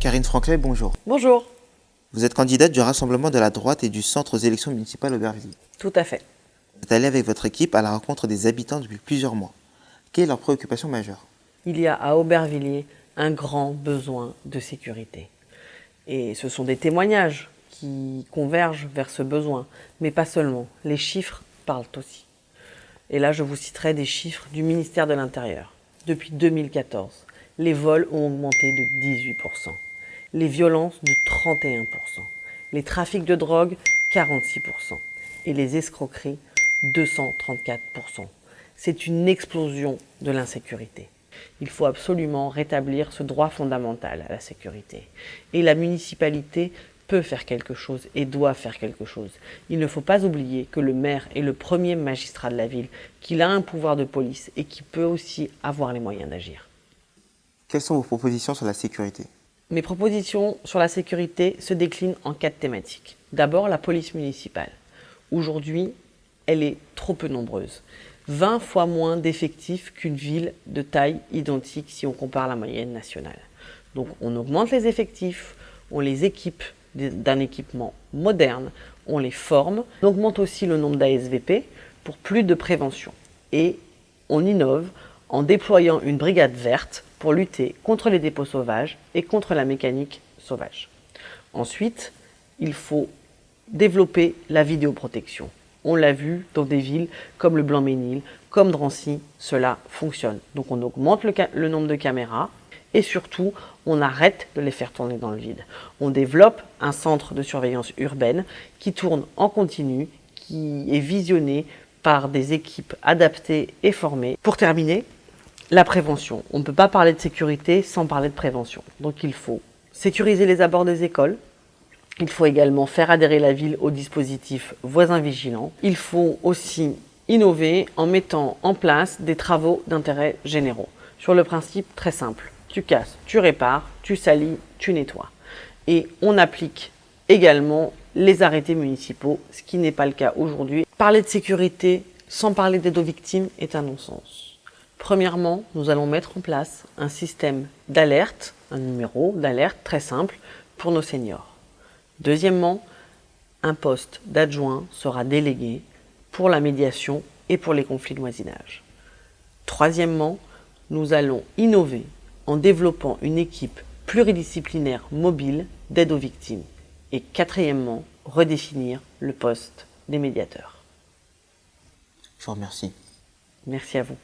Karine Franklin, bonjour. Bonjour. Vous êtes candidate du Rassemblement de la droite et du Centre aux élections municipales Aubervilliers. Tout à fait. Vous êtes allée avec votre équipe à la rencontre des habitants depuis plusieurs mois. Quelle est leur préoccupation majeure? Il y a à Aubervilliers un grand besoin de sécurité. Et ce sont des témoignages qui convergent vers ce besoin, mais pas seulement. Les chiffres parlent aussi. Et là, je vous citerai des chiffres du ministère de l'Intérieur. Depuis 2014, les vols ont augmenté de 18%, les violences de 31%, les trafics de drogue 46% et les escroqueries 234%. C'est une explosion de l'insécurité. Il faut absolument rétablir ce droit fondamental à la sécurité. Et la municipalité peut faire quelque chose et doit faire quelque chose. Il ne faut pas oublier que le maire est le premier magistrat de la ville, qu'il a un pouvoir de police et qui peut aussi avoir les moyens d'agir. Quelles sont vos propositions sur la sécurité? Mes propositions sur la sécurité se déclinent en 4 thématiques. D'abord, la police municipale. Aujourd'hui, elle est trop peu nombreuse. 20 fois moins d'effectifs qu'une ville de taille identique si on compare la moyenne nationale. Donc on augmente les effectifs, on les équipe d'un équipement moderne, on les forme, on augmente aussi le nombre d'ASVP pour plus de prévention. Et on innove en déployant une brigade verte pour lutter contre les dépôts sauvages et contre la mécanique sauvage. Ensuite, il faut développer la vidéoprotection. On l'a vu dans des villes comme le Blanc-Ménil, comme Drancy, cela fonctionne. Donc on augmente le nombre de caméras et surtout, on arrête de les faire tourner dans le vide. On développe un centre de surveillance urbaine qui tourne en continu, qui est visionné par des équipes adaptées et formées. Pour terminer, la prévention. On ne peut pas parler de sécurité sans parler de prévention. Donc il faut sécuriser les abords des écoles. Il faut également faire adhérer la ville au dispositif voisins vigilants. Il faut aussi innover en mettant en place des travaux d'intérêt généraux. Sur le principe très simple, tu casses, tu répares, tu salis, tu nettoies. Et on applique également les arrêtés municipaux, ce qui n'est pas le cas aujourd'hui. Parler de sécurité sans parler d'aide aux victimes est un non-sens. Premièrement, nous allons mettre en place un système d'alerte, un numéro d'alerte très simple pour nos seniors. Deuxièmement, un poste d'adjoint sera délégué pour la médiation et pour les conflits de voisinage. Troisièmement, nous allons innover en développant une équipe pluridisciplinaire mobile d'aide aux victimes. Et quatrièmement, redéfinir le poste des médiateurs. Je vous remercie. Merci à vous.